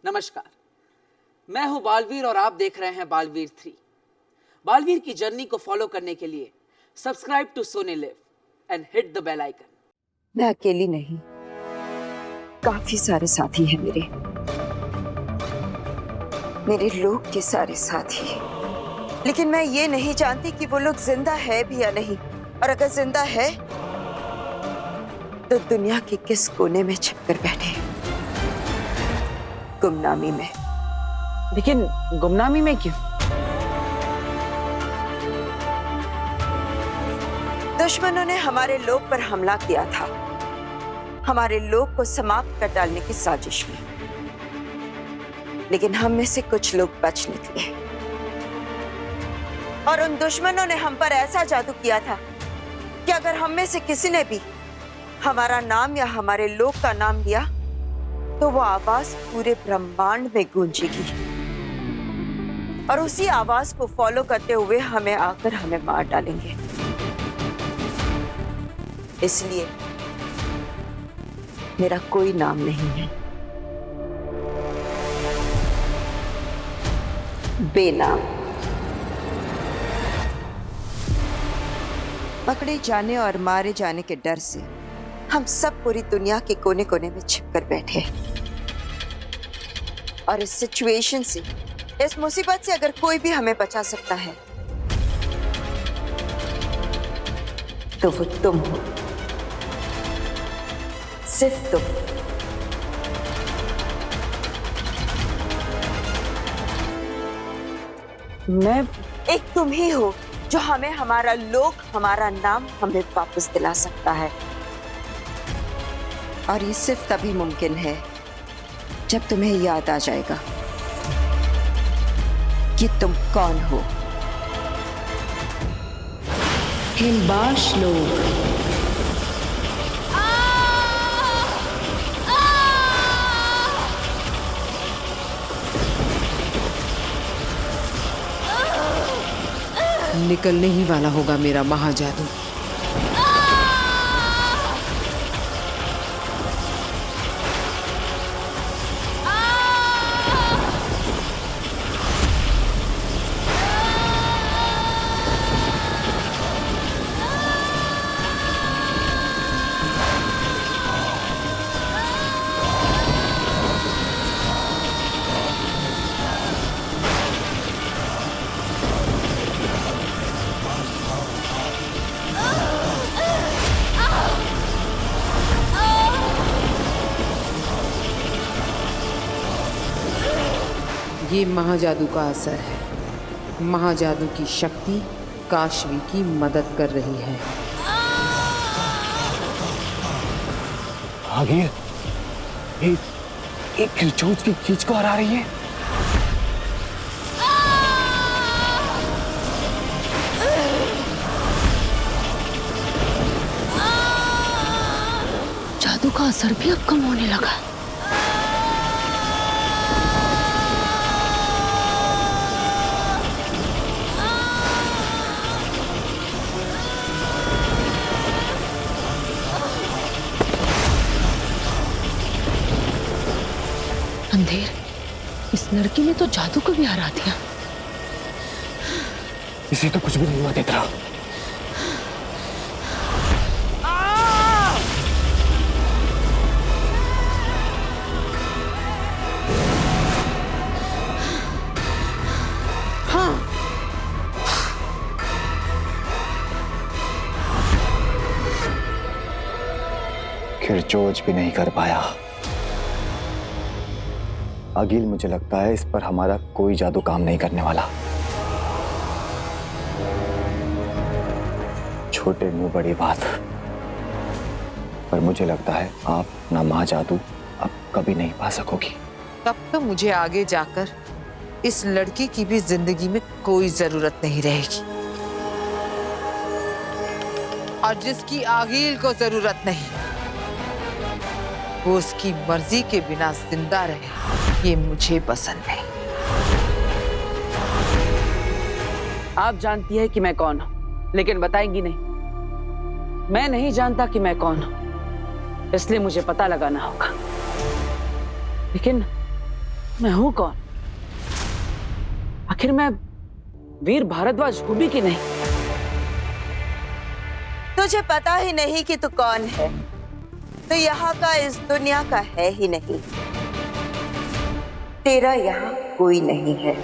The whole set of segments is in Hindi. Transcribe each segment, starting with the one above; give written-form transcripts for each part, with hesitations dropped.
नमस्कार, मैं हूं बालवीर और आप देख रहे हैं बालवीर 3। बालवीर की जर्नी को फॉलो करने के लिए subscribe to Sony LIV and hit the bell icon. मैं अकेली नहीं, काफी सारे साथी हैं मेरे लोग के सारे साथी। लेकिन मैं ये नहीं जानती कि वो लोग जिंदा है भी या नहीं, और अगर जिंदा है तो दुनिया के किस कोने में छिपकर बैठे हैं, गुमनामी में। लेकिन गुमनामी में क्यों? दुश्मनों ने हमारे लोग पर हमला किया था, हमारे लोग को समाप्त कर डालने की साजिश में। लेकिन हम में से कुछ लोग बच निकले और उन दुश्मनों ने हम पर ऐसा जादू किया था कि अगर हम में से किसी ने भी हमारा नाम या हमारे लोग का नाम लिया तो वो आवाज पूरे ब्रह्मांड में गूंजेगी और उसी आवाज को फॉलो करते हुए हमें आकर हमें मार डालेंगे। इसलिए मेरा कोई नाम नहीं है, बेनाम। पकड़े जाने और मारे जाने के डर से हम सब पूरी दुनिया के कोने कोने में छिपकर बैठे हैं। और इस सिचुएशन से, इस मुसीबत से अगर कोई भी हमें बचा सकता है तो वो तुम हो, सिर्फ तुम। मैं एक तुम ही हो जो हमें हमारा लोग, हमारा नाम हमें वापस दिला सकता है। और ये सिर्फ तभी मुमकिन है जब तुम्हें याद आ जाएगा कि तुम कौन हो। हिंबाश लोग निकलने ही वाला होगा मेरा महाजादू। ये महाजादू का असर है। महाजादू की शक्ति काशवी की मदद कर रही है। आगे एक खिलचोच की खींच को हरा रही है। जादू का असर भी अब कम होने लगा। अंधेर, इस लड़की ने तो जादू को भी हरा दिया। इसे तो कुछ भी नहीं हुआ देख रहा। खिलचोच भी नहीं कर पाया। अगिल, मुझे लगता है इस पर हमारा कोई जादू काम नहीं करने वाला। छोटे मुंह बड़ी बात। पर मुझे लगता है आप ना महाजादू अब कभी नहीं पा सकोगी। तब तो मुझे आगे जाकर इस लड़की की भी जिंदगी में कोई जरूरत नहीं रहेगी। और जिसकी आगिल को जरूरत नहीं, वो उसकी मर्जी के बिना जिंदा रहे, ये मुझे पसंद नहीं। आप जानती है कि मैं कौन हूं, लेकिन बताएंगी नहीं। मैं नहीं जानता कि मैं कौन हूं, इसलिए मुझे पता लगाना होगा। लेकिन मैं हूं कौन? आखिर मैं वीर भारद्वाज हूं भी कि नहीं? तुझे पता ही नहीं कि तू कौन है, तो यहाँ का, इस दुनिया का है ही नहीं। तेरा यहाँ कोई नहीं है।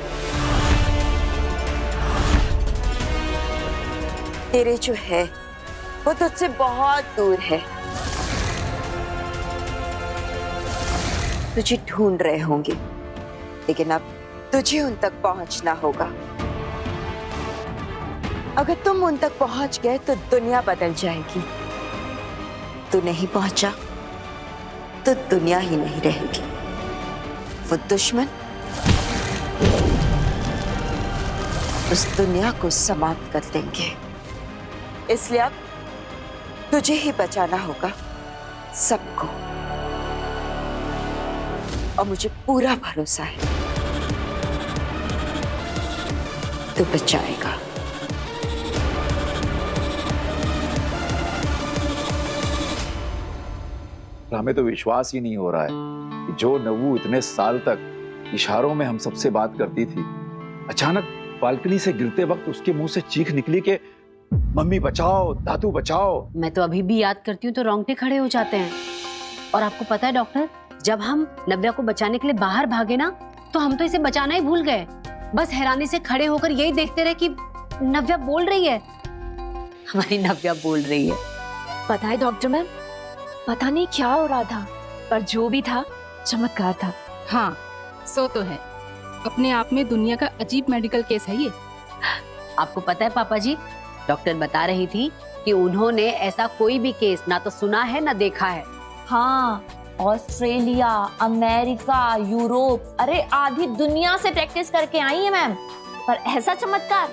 तेरे जो है वो तुझसे बहुत दूर है। तुझे ढूंढ रहे होंगे, लेकिन अब तुझे उन तक पहुंचना होगा। अगर तुम उन तक पहुंच गए तो दुनिया बदल जाएगी। तू नहीं पहुंचा तो दुनिया ही नहीं रहेगी। वो दुश्मन उस दुनिया को समाप्त कर देंगे। इसलिए अब तुझे ही बचाना होगा सबको, और मुझे पूरा भरोसा है तू बचाएगा। हमें तो विश्वास ही नहीं हो रहा है कि जो नव्वू इतने साल तक इशारों में हम सबसे बात करती थी, अचानक बालकनी से गिरते वक्त उसके मुंह से चीख निकली कि मम्मी बचाओ, दादू बचाओ। मैं तो अभी भी याद करती हूँ तो रोंगटे खड़े हो जाते हैं। और आपको पता है डॉक्टर, जब हम नव्या को बचाने के लिए बाहर भागे ना, तो हम तो इसे बचाना ही भूल गए। बस हैरानी से खड़े होकर यही देखते रहे कि नव्या बोल रही है। हमारी नव्या बोल रही है। पता है डॉक्टर मैम, पता नहीं क्या हो रहा था, पर जो भी था चमत्कार था। हाँ, सो तो है। अपने आप में दुनिया का अजीब मेडिकल केस है ये। आपको पता है पापा जी, डॉक्टर बता रही थी कि उन्होंने ऐसा कोई भी केस ना तो सुना है ना देखा है। हाँ, ऑस्ट्रेलिया, अमेरिका, यूरोप, अरे आधी दुनिया से प्रैक्टिस करके आई है मैम, पर ऐसा चमत्कार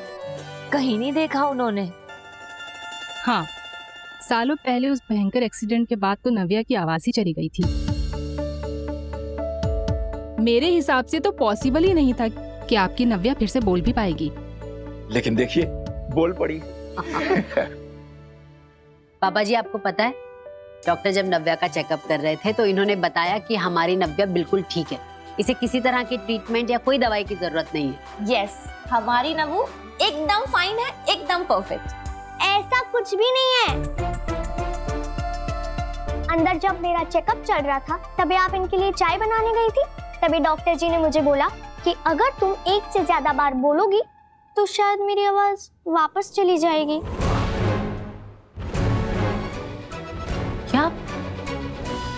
कहीं नहीं देखा उन्होंने। हाँ, सालों पहले उस भयंकर एक्सीडेंट के बाद तो नव्या की आवाज ही चली गई थी। मेरे हिसाब से तो पॉसिबल ही नहीं था कि आपकी नव्या फिर से बोल भी पाएगी। लेकिन देखिए, बोल पड़ी। पापा जी, आपको पता है, डॉक्टर जब नव्या का चेकअप कर रहे थे तो इन्होंने बताया कि हमारी नव्या बिल्कुल ठीक है। इसे किसी तरह की ट्रीटमेंट या कोई दवाई की जरूरत नहीं है। यस, हमारी नव्वू एकदम फाइन है, एकदम परफेक्ट। ऐसा कुछ भी नहीं है। अंदर जब मेरा चेकअप चल रहा था, तभी आप इनके लिए चाय बनाने गई थी। तभी डॉक्टर जी ने मुझे बोला कि अगर तुम एक से ज्यादा बार बोलोगी तो शायद मेरी आवाज वापस चली जाएगी। क्या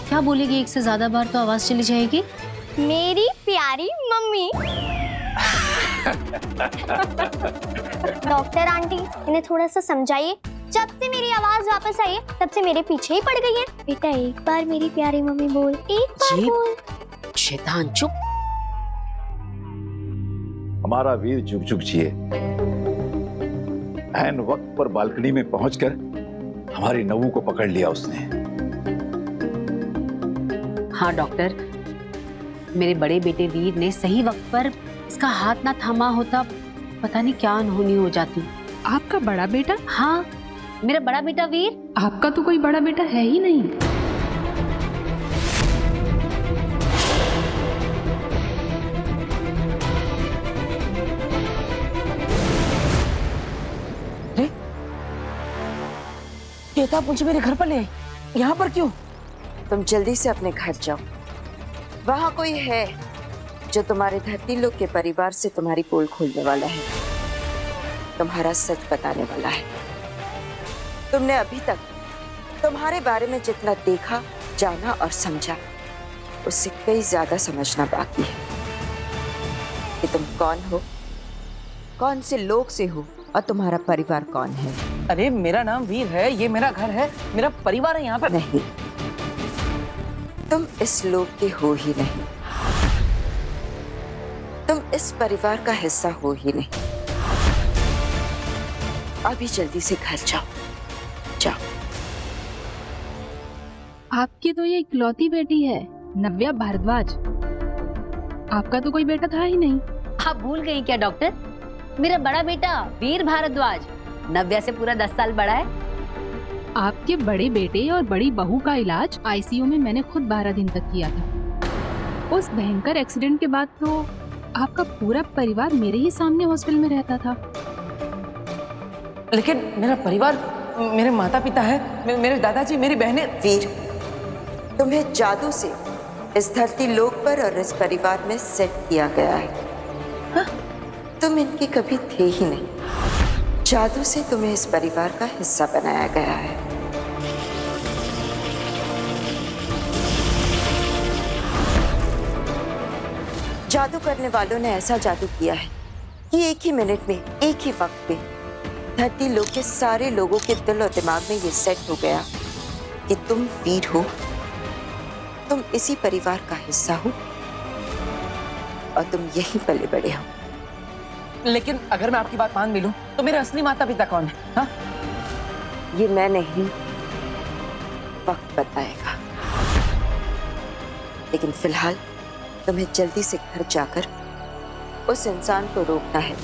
क्या बोलेगी? एक से ज्यादा बार तो आवाज चली जाएगी। मेरी प्यारी मम्मी। डॉक्टर आंटी, इन्हें थोड़ा सा समझाइए। जब से मेरी आवाज वापस आई है, तब से मेरे पीछे ही पड़ गई है। बेटा, एक बार मेरी प्यारी मम्मी बोल, एक बार बोल। शैतान, चुप। हमारा वीर जुग जुग जिए। ऐन वक्त पर बालकनी में पहुंचकर हमारी नव्वू को पकड़ लिया उसने। हाँ डॉक्टर, मेरे बड़े बेटे वीर ने सही वक्त पर इसका हाथ ना थामा होता, पता नहीं क्या अनहोनी हो जाती। आपका बड़ा बेटा? हाँ, मेरा बड़ा बेटा वीर। आपका तो कोई बड़ा बेटा है ही नहीं। केता, मुझे मेरे घर पर ले आई। यहाँ पर क्यों? तुम जल्दी से अपने घर जाओ। वहां कोई है जो तुम्हारे धरती लोग के परिवार से तुम्हारी पोल खोलने वाला है, तुम्हारा सच बताने वाला है। तुमने अभी तक तुम्हारे बारे में जितना देखा, जाना और समझा, उससे कई ज्यादा समझना बाकी है कि तुम कौन हो, कौन से लोग से हो और तुम्हारा परिवार कौन है। अरे, मेरा नाम वीर है, ये मेरा घर है, मेरा परिवार है यहाँ पर। नहीं, तुम इस लोग के हो ही नहीं, तुम इस परिवार का हिस्सा हो ही नहीं। अभी जल्दी से घर जाओ, जाओ। आपकी तो ये इकलौती बेटी है, नव्या भारद्वाज। आपका तो कोई बेटा था ही नहीं। आप भूल गई क्या डॉक्टर? मेरा बड़ा बेटा वीर भारद्वाज नव्या से पूरा 10 साल बड़ा है। आपके बड़े बेटे और बड़ी बहू का इलाज आईसीयू में मैंने खुद 12 दिन तक किया था। उस भयंकर एक्सीडेंट के बाद तो आपका पूरा परिवार मेरे ही सामने हॉस्पिटल में रहता था। लेकिन मेरा परिवार, मेरे माता पिता है, मेरे दादाजी, मेरी बहनें। वीर, तुम्हें जादू से इस धरती लोक पर और इस परिवार में सेट किया गया है। हाँ? तुम इनके कभी थे ही नहीं। जादू से तुम्हें इस परिवार का हिस्सा बनाया गया है। जादू करने वालों ने ऐसा जादू किया है कि एक ही मिनट में, एक ही वक्त में धरती लोक के सारे लोगों के दिल और दिमाग में ये सेट हो गया कि तुम वीर हो, तुम इसी परिवार का हिस्सा हो और तुम यहीं पले बड़े हो। लेकिन अगर मैं आपकी बात मान भी लूं तो मेरे असली माता पिता कौन है? हाँ? ये मैं नहीं, वक्त बताएगा। लेकिन फिलहाल तुम्हें जल्दी से घर जाकर उस इंसान को रोकना है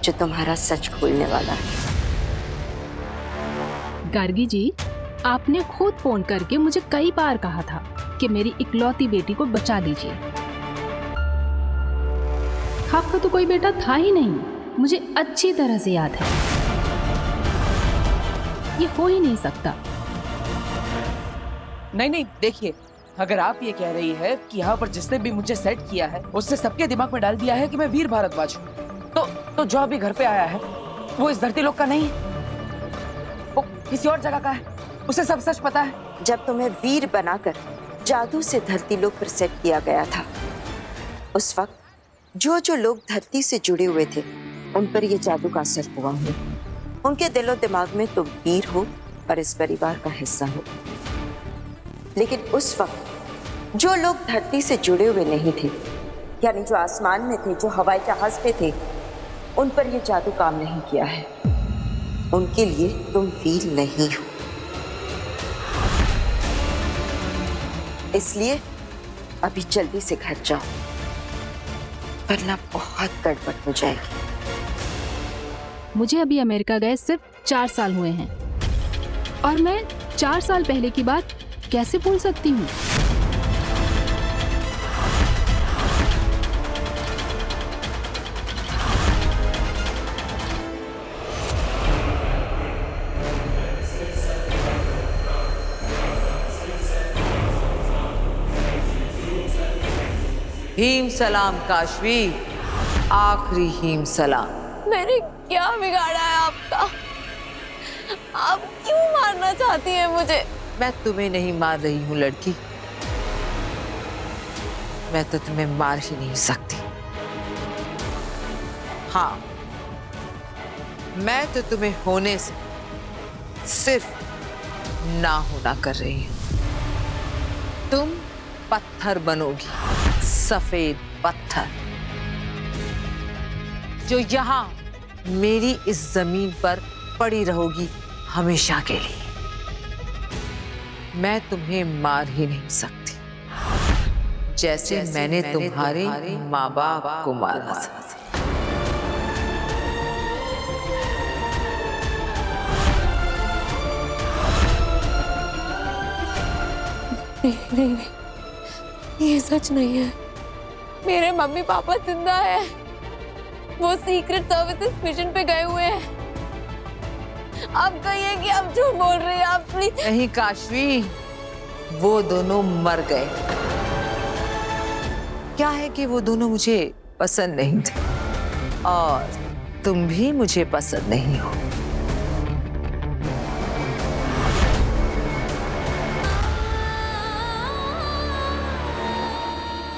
जो तुम्हारा सच खोलने वाला है। गार्गी जी, आपने खुद फोन करके मुझे कई बार कहा था कि मेरी इकलौती बेटी को बचा लीजिए। आपका तो कोई बेटा था ही नहीं, मुझे अच्छी तरह से याद है। ये हो ही नहीं सकता। नहीं, देखिए, अगर आप ये कह रही है कि यहाँ पर जिसने भी मुझे सेट किया है उससे सबके दिमाग में डाल दिया है कि मैं वीर भारद्वाज हूँ, तो जो अभी घर पे आया है वो इस धरती लोक का नहीं है, वो किसी और जगह का है। उसे सब सच पता है। जब तुम्हें वीर बनाकर जादू से धरती लोक पर सेट किया गया था, उस वक्त जो लोग धरती से जुड़े हुए थे उन पर यह जादू का असर हुआ है। उनके दिलो दिमाग में तुम वीर हो और इस परिवार का हिस्सा हो। लेकिन उस वक्त जो लोग धरती से जुड़े हुए नहीं थे, यानी जो आसमान में थे, जो हवाई जहाज पे थे, उन पर यह जादू काम नहीं किया है। उनके लिए तुम वीर नहीं हो। इसलिए अभी जल्दी से घर जाओ, वरना बहुत गड़बड़ हो जाएगी। मुझे अभी अमेरिका गए सिर्फ 4 साल हुए हैं और मैं 4 साल पहले की बात कैसे भूल सकती हूँ? हीम सलाम काशवी, आखिरी हीम सलाम। मैंने क्या बिगाड़ा है आपका? आप क्यों मारना चाहती हैं मुझे? मैं तुम्हें नहीं मार रही हूँ लड़की, मैं तो तुम्हें मार ही नहीं सकती। हाँ, मैं तो तुम्हें होने से सिर्फ ना होना कर रही हूँ। तुम पत्थर बनोगी, सफेद पत्थर, जो यहाँ मेरी इस जमीन पर पड़ी रहोगी हमेशा के लिए। मैं तुम्हें मार ही नहीं सकती, जैसे मैंने तुम्हारे माँ बाप को मारा था। नहीं, ये सच नहीं है। मेरे मम्मी पापा जिंदा है, वो सीक्रेट सर्विसेज मिशन पे गए हुए हैं। आप कहिए कि आप झूठ बोल रही हैं, आप प्लीज। नहीं काशवी, वो दोनों मर गए। क्या है कि वो दोनों मुझे पसंद नहीं थे और तुम भी मुझे पसंद नहीं हो।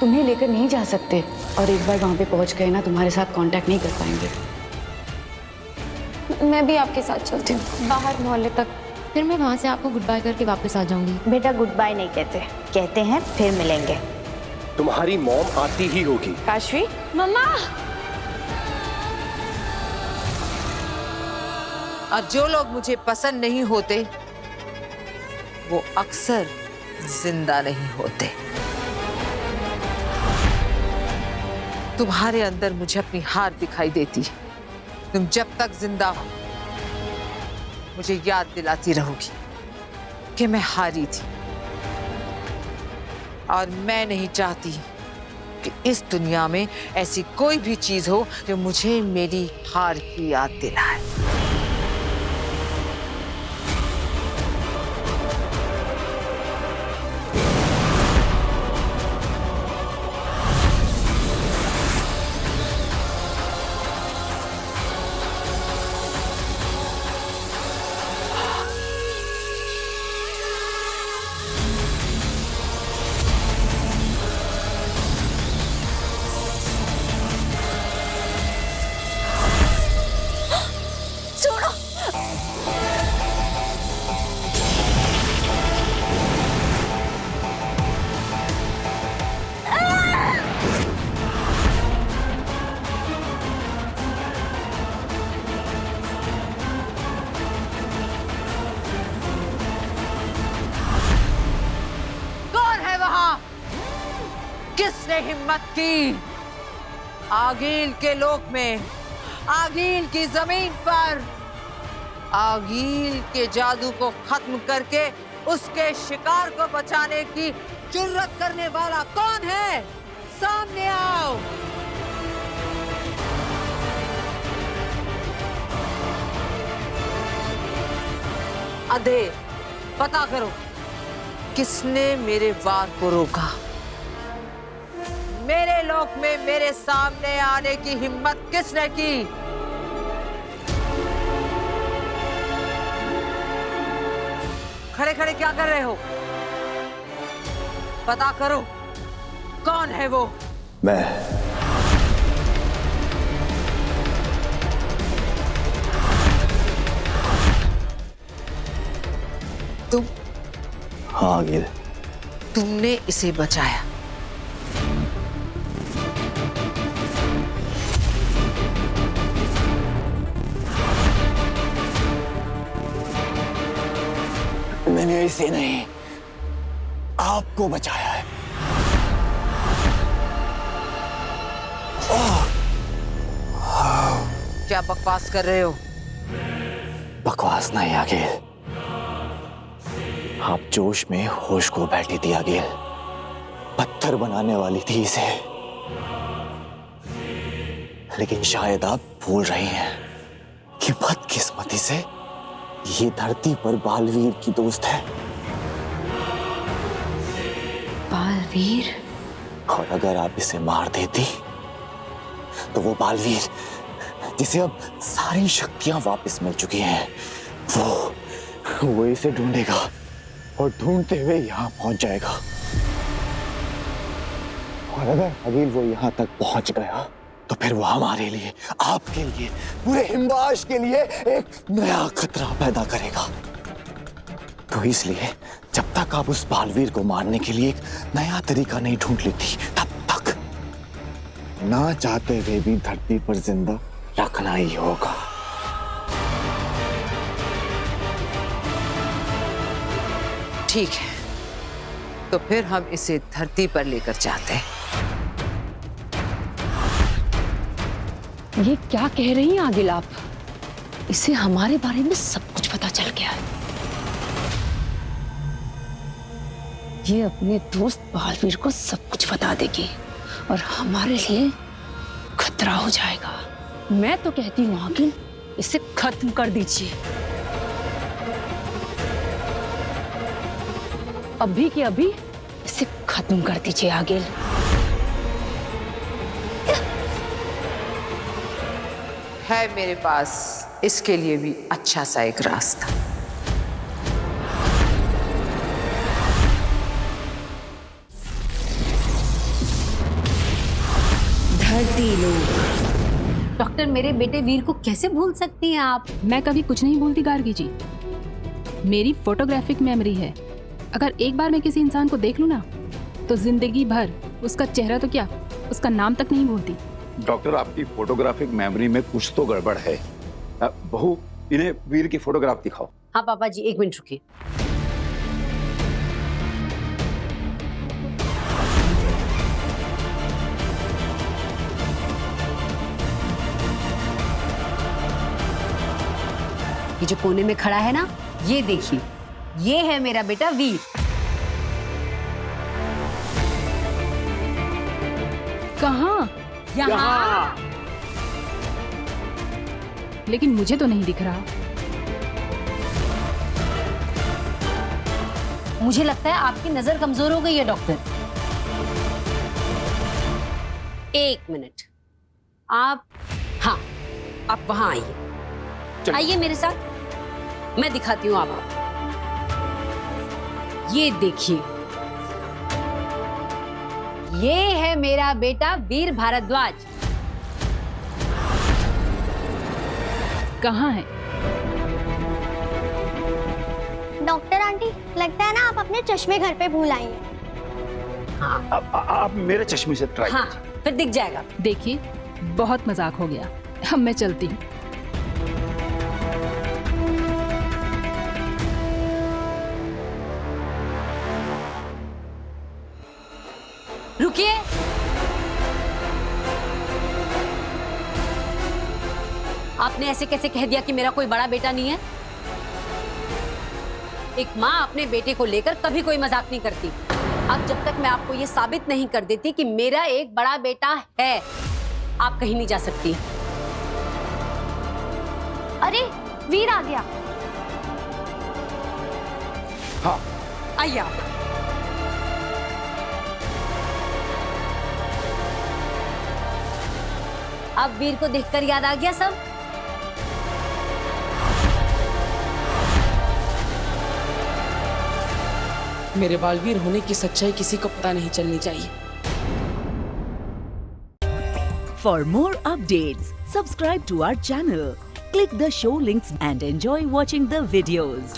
तुम्हें लेकर नहीं जा सकते और एक बार वहां पे पहुंच गए ना, तुम्हारे साथ कांटेक्ट नहीं कर पाएंगे। मैं भी आपके साथ चलती हूँ बाहर मोहल्ले तक, फिर मैं वहाँ से आपको गुड बाय करके वापस आ जाऊंगी। बेटा गुड बाय नहीं कहते, कहते हैं फिर मिलेंगे। तुम्हारी मॉम आती ही होगी। काशवी, मम्मा। और जो लोग मुझे पसंद नहीं होते वो अक्सर जिंदा नहीं होते। तुम्हारे अंदर मुझे अपनी हार दिखाई देती है। तुम जब तक जिंदा हो मुझे याद दिलाती रहोगी कि मैं हारी थी और मैं नहीं चाहती कि इस दुनिया में ऐसी कोई भी चीज हो जो मुझे मेरी हार की याद दिलाए। किसने हिम्मत की आगील के लोक में, आगील की जमीन पर, आगील के जादू को खत्म करके उसके शिकार को बचाने की जुर्रत करने वाला कौन है? सामने आओ। अधे पता करो किसने मेरे वार को रोका। मेरे लोक में मेरे सामने आने की हिम्मत किसने की? खड़े खड़े क्या कर रहे हो? पता करो कौन है वो? मैं। तुम? हाँ गिल। तुमने इसे बचाया। मैंने इसे नहीं, आपको बचाया है। क्या बकवास कर रहे हो? बकवास नहीं आगे। आप जोश में होश को बैठी थी आगे। पत्थर बनाने वाली थी इसे, लेकिन शायद आप भूल रही हैं कि बदकिस्मती से ये धरती पर बालवीर की दोस्त है। बालवीर? और अगर आप इसे मार देती तो वो बालवीर जिसे अब सारी शक्तियां वापस मिल चुकी हैं, वो इसे ढूंढेगा और ढूंढते हुए यहां पहुंच जाएगा। और अगर अगील वो यहां तक पहुंच गया तो फिर वो हमारे लिए, आपके लिए, पूरे हिमवाश के लिए एक नया खतरा पैदा करेगा। तो इसलिए जब तक आप उस बालवीर को मारने के लिए एक नया तरीका नहीं ढूंढ लेती, तब तक ना चाहते हुए भी धरती पर जिंदा रखना ही होगा। ठीक है, तो फिर हम इसे धरती पर लेकर जाते हैं। ये क्या कह रही हैं आगिल आप? इसे हमारे बारे में सब कुछ पता चल गया है। ये अपने दोस्त बालवीर को सब कुछ बता देगी और हमारे लिए खतरा हो जाएगा। मैं तो कहती हूँ आगिल, इसे खत्म कर दीजिए। अभी के अभी इसे खत्म कर दीजिए आगिल। है मेरे पास इसके लिए भी अच्छा सा एक रास्ता। धरती लोग। डॉक्टर, मेरे बेटे वीर को कैसे भूल सकती हैं आप? मैं कभी कुछ नहीं भूलती गार्गी जी। मेरी फोटोग्राफिक मेमोरी है। अगर एक बार मैं किसी इंसान को देख लूं ना, तो जिंदगी भर उसका चेहरा तो क्या, उसका नाम तक नहीं भूलती। डॉक्टर, आपकी फोटोग्राफिक मेमोरी में कुछ तो गड़बड़ है। बहू, इन्हें वीर की फोटोग्राफ दिखाओ। हाँ पापा जी, एक मिनट रुकिए। ये जो कोने में खड़ा है ना, ये देखिए, ये है मेरा बेटा वीर। कहाँ? यहाँ। लेकिन मुझे तो नहीं दिख रहा। मुझे लगता है आपकी नजर कमजोर हो गई है डॉक्टर। एक मिनट, आप, हाँ, आप वहां आइए। आइए मेरे साथ, मैं दिखाती हूँ आपको। ये देखिए, ये है मेरा बेटा वीर भारद्वाज। कहाँ है? डॉक्टर आंटी, लगता है ना आप अपने चश्मे घर पे भूल आई हैं। आप मेरे चश्मे से ट्राई हाँ, फिर दिख जाएगा। देखिए, बहुत मजाक हो गया। अब मैं चलती हूँ। रुकिए। आपने ऐसे कैसे कह दिया कि मेरा कोई बड़ा बेटा नहीं है? एक माँ अपने बेटे को लेकर कभी कोई मजाक नहीं करती। अब जब तक मैं आपको ये साबित नहीं कर देती कि मेरा एक बड़ा बेटा है, आप कहीं नहीं जा सकती। अरे वीर आ गया। हाँ, आइए आप। अब वीर को देखकर याद आ गया सब? मेरे बालवीर होने की सच्चाई किसी को पता नहीं चलनी चाहिए। For more updates, subscribe to our channel, click the show links and enjoy watching the videos.